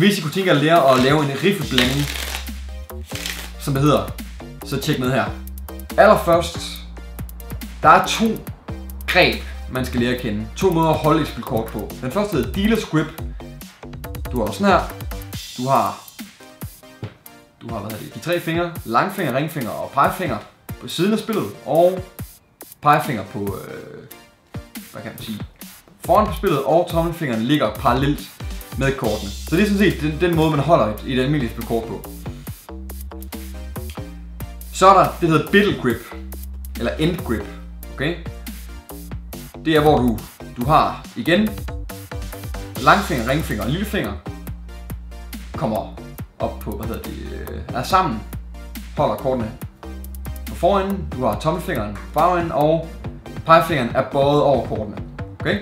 Hvis I kunne tænke jer at lære at lave en riffeblanding, som det hedder, så tjek med her. Allerførst, der er 2 greb, man skal lære at kende. 2 måder at holde et spil kort på. Den første hedder Dealer's Grip. Du har sådan her. Du har de 3 fingre, langfinger, ringfinger og pegefinger på siden af spillet, og pegefinger på, hvad kan man sige, foran på spillet, og tommelfingeren ligger parallelt med kortene. Så det er sådan set den måde, man holder et almindeligt spil kort på. Så er der det, der hedder Biddle Grip, eller End Grip, okay? Det er, hvor du har, igen, langfinger, ringfinger og lillefinger, kommer op på, er sammen, holder kortene på forenden, du har tommelfingeren på bagenden, og pegefingeren er bøjet over kortene, okay?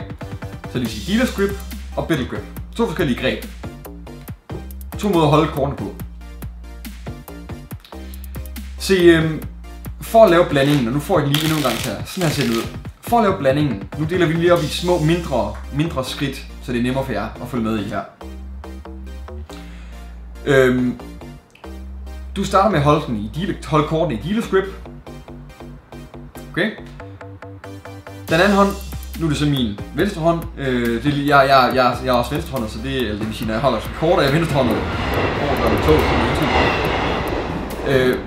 Så det vil sige Dealer's Grip og Biddle Grip. 2 forskellige greb. 2 måder at holde kortene på. Se, for at lave blandingen, og nu får I lige endnu en gang her, sådan her ser det ud. For at lave blandingen, nu deler vi lige op i små, mindre skridt, så det er nemmere for jer at følge med i her. Du starter med at holde kortene i Dealer's Grip. Okay? Den anden hånd, nu er det så min venstre hånd. Jeg er også venstrehåndet, så det vil sige, når jeg holder kort, er jeg venstrehåndet.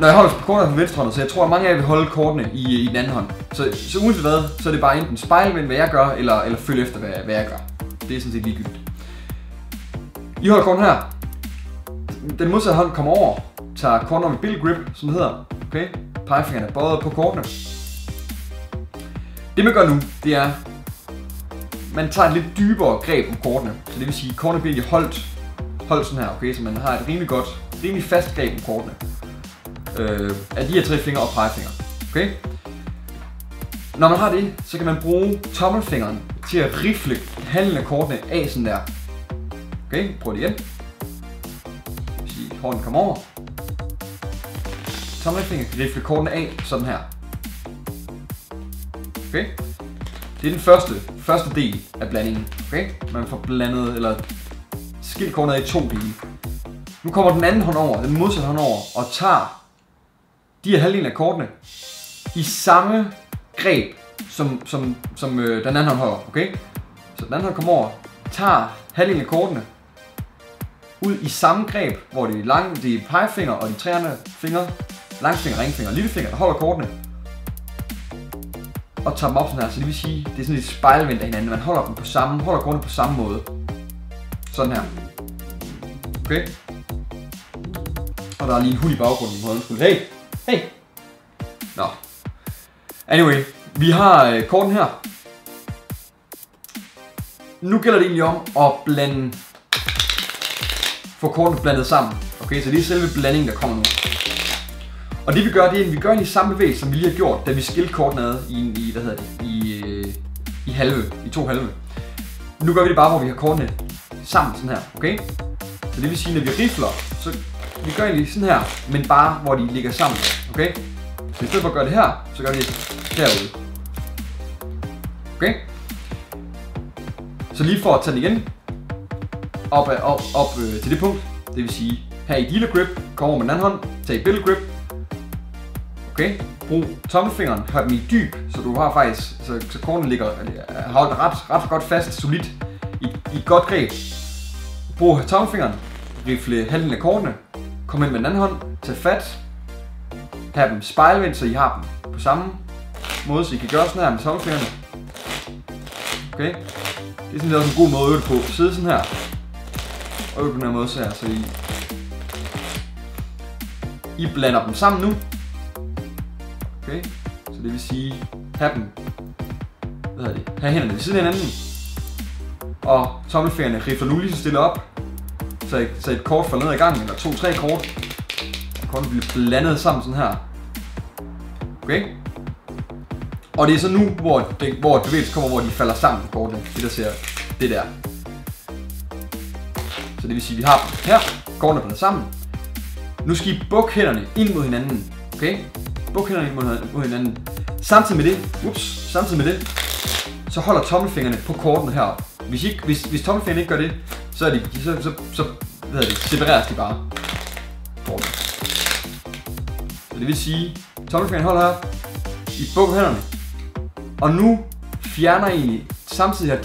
Når jeg holder kort, er jeg venstrehåndet, så jeg tror, at mange af jer vil holde kortene i den anden hånd. Så uanset hvad, så er det bare enten spejlvendt, hvad jeg gør, eller følge efter, hvad jeg gør. Det er sådan set ligegyldigt. I holder kortene her. Den modsatte hånd kommer over, tager kortene med Biddle Grip, som det hedder. Okay? Pegefingrene er bøjet på kortene. Det man gør nu, det er, man tager et lidt dybere greb om kortene. Så det vil sige, at kortene bliver holdt sådan her, okay? Så man har et rimelig fast greb om kortene. Af de her 3 fingre og pegefinger. Okay? Når man har det, så kan man bruge tommelfingeren til at rifle handlen af kortene af sådan der. Okay? Prøv det igen. Hånden kommer over. Tommelfingeren kan rifle kortene af sådan her. Okay? Det er den første del af blandingen. Okay? Man får blandet eller skilt kortene i 2 dele. Nu kommer den anden hånd over, den modsatte hånd over, og tager de her halvdelen af kortene i samme greb som den anden hånd holder. Okay? Så den anden hånd kommer over, tager halvdelen af kortene ud i samme greb, hvor det er pegefinger og de 3 andre fingre, langfinger, ringfinger og lillefinger, der holder kortene og tager dem op sådan her. Så det vil sige, det er sådan lidt spejlvendt af hinanden. Man holder kortene på samme måde. Sådan her. Okay? Og der er lige en hund i baggrunden. Hey! Nå. Anyway, vi har korten her. Nu gælder det egentlig om at få kortene blandet sammen. Okay, så det er selve blandingen, der kommer nu. Og det vi gør, det er, at vi gør i samme bevægelse, som vi lige har gjort, da vi skilte kortene ad i 2 halve. Nu gør vi det bare, hvor vi har kortene sammen sådan her, okay? Så det vil sige, når vi rifler, så vi gør egentlig sådan her, men bare hvor de ligger sammen, okay? Så i stedet for at gøre det her, så gør vi det herude. Okay? Så lige for at tage den igen, op til det punkt, det vil sige, her i Dealer Grip, kom over med den anden hånd, tag i Biddle Grip. Okay? Brug tommelfingeren, hør dem i dyb, så du har faktisk, så kortene ligger holdt ret godt fast, solidt, i et godt greb. Brug tommelfingeren, rifle halvdelen af kortene, kom ind med den anden hånd, tag fat, have dem spejlvendt, så I har dem på samme måde, så I kan gøre sådan her med tommelfingrene. Okay? Det er sådan også en god måde at øve det på. Sidde sådan her, og øve på den her måde, så I blander dem sammen nu. Okay? Så det vil sige, have hænderne ved siden af hinanden, og tommelfingrene rifler nu lige så stille op, så et kort falder ned ad gangen, eller 2-3 kort, og kortene bliver blandet sammen sådan her. Okay? Og det er så nu, hvor bevægelsen kommer, hvor de falder sammen, kortene. Det der ser det der. Så det vil sige, at vi har dem her, kortene blandet sammen. Nu skal I bukke hænderne ind mod hinanden. Okay? Bukke hænderne ind mod hinanden. Samtidig med det, så holder tommelfingrene på kortene heroppe. Hvis tommelfingrene ikke gør det, så separeres de bare. Så det vil sige, tommelfingeren holder her, I bukker hænderne, og nu fjerner I samtidig her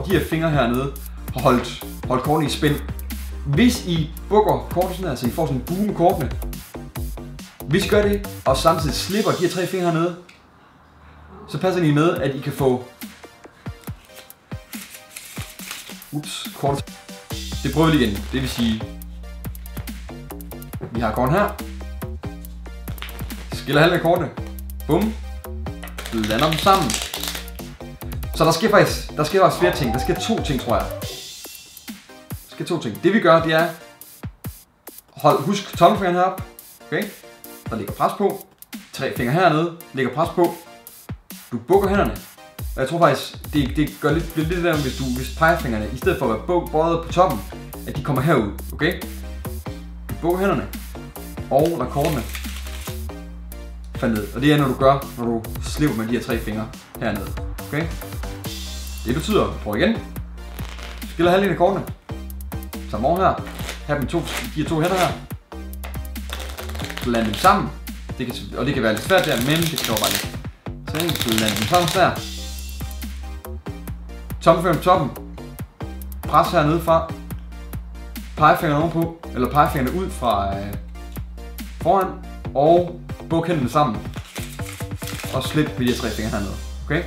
de her fingre hernede, har holdt kortene i spænd. Hvis I bukker kortet sådan her, så I får sådan en bue med kortene, hvis I gør det, og samtidig slipper de her 3 fingre hernede, så passer I med, at I kan få kortet. Det prøver vi igen. Det vil sige, vi har korten her. Skiller halvdelen af kortene. Bum. Lander dem sammen. Så der sker faktisk flere ting. Der sker 2 ting, tror jeg. Der sker 2 ting. Det vi gør, det er husk tommelfingeren heroppe. Okay? Der ligger pres på. 3 fingre hernede. Ligger pres på. Du bukker hænderne. Og jeg tror faktisk, det gør lidt det der, hvis pegefingrene, i stedet for at være bøjet på toppen, at de kommer herud. Okay? Du bukker hænderne. Og lader kortene falde ned. Og det er, når du slipper med de her 3 fingre hernede. Okay? Det betyder, prøv igen. Skiller halvdelen af kortene. Samme over her. Have de her 2 hænder her. Blande dem sammen. Det kan være lidt svært der, men det kræver bare lidt. Så blande dem sammen der. Tommelfingeren på toppen. Pres hernede fra. Pegefingeren ovenpå. Eller pegefingerne ud fra foran. Og buk hænderne sammen. Og slip med de her 3 fingre hernede. Okay?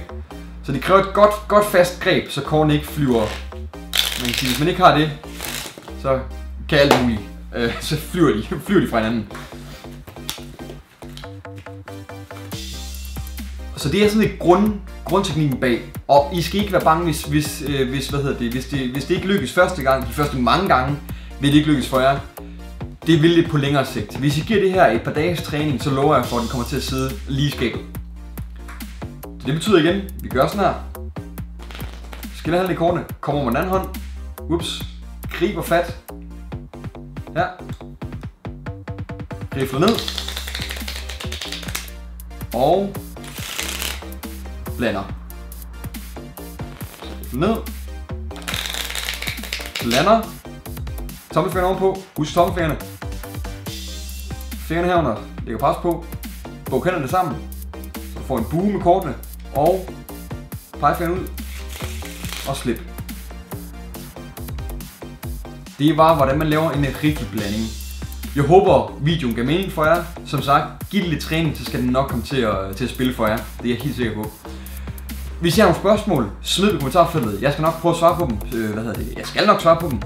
Så det kræver et godt fast greb, så kortene ikke flyver. Man kan sige, hvis man ikke har det, så kan alt muligt. Så flyver de fra hinanden. Så det er sådan et grundteknikken bag. Og I skal ikke være bange, hvis det ikke lykkes første gang, de første mange gange, vil det ikke lykkes for jer. Det vil det på længere sigt. Hvis I giver det her et par dages træning, så lover jeg for, at den kommer til at sidde lige i skabet. Så det betyder igen, vi gør sådan her. Skiller halvdelen i kortene, kommer med den anden hånd. Griber fat. Her. Grifler ned. Og blander. Grifler ned. Blander. Tommelfingeren ovenpå. Husk tommelfingrene. Fingrene herunder. Lægger pres på. Buk hænderne sammen. Så du får en bue med kortene. Og pegefingeren ud. Og slip. Det var, hvordan man laver en rigtig blanding. Jeg håber, videoen gav mening for jer. Som sagt, giv det lidt træning, så skal den nok komme til at spille for jer. Det er jeg helt sikker på. Hvis I har nogle spørgsmål, smid dem i kommentarfeltet. Jeg skal nok prøve at svare på dem. Jeg skal nok svare på dem.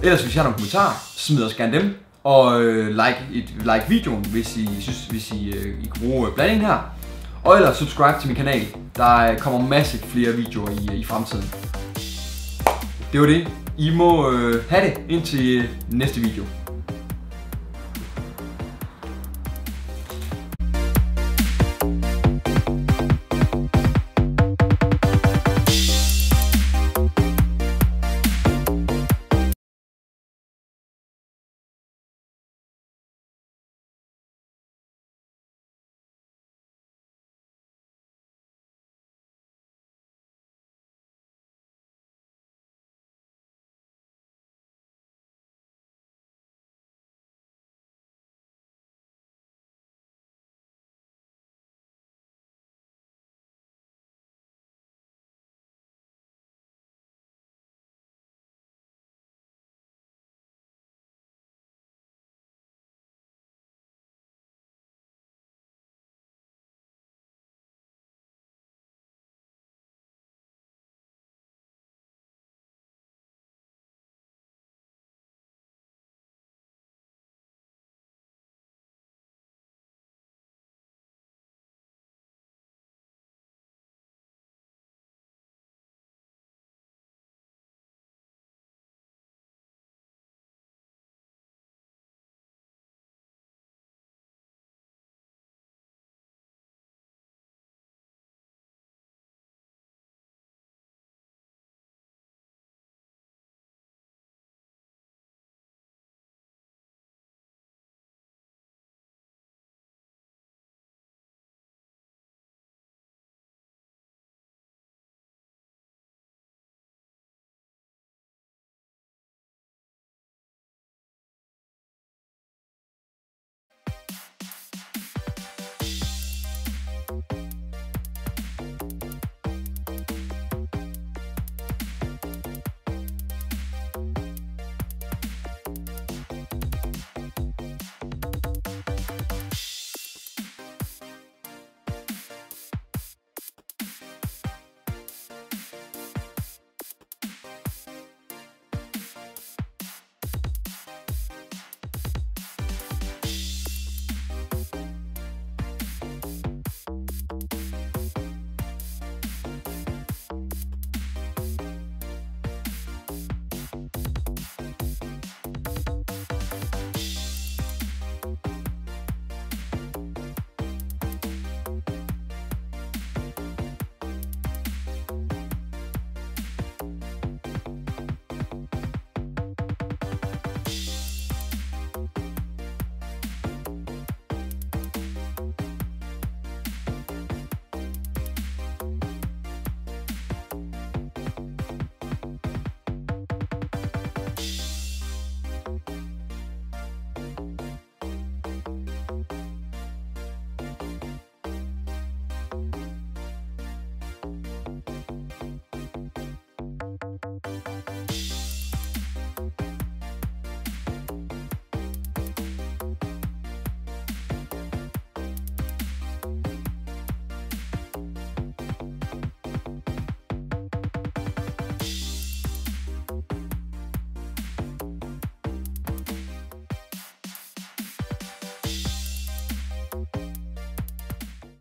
Ellers hvis I har nogle kommentarer, smid også gerne dem. Og like videoen, hvis I kan bruge blandingen her. Og ellers subscribe til min kanal. Der kommer massivt flere videoer i fremtiden. Det var det. I må have det indtil næste video.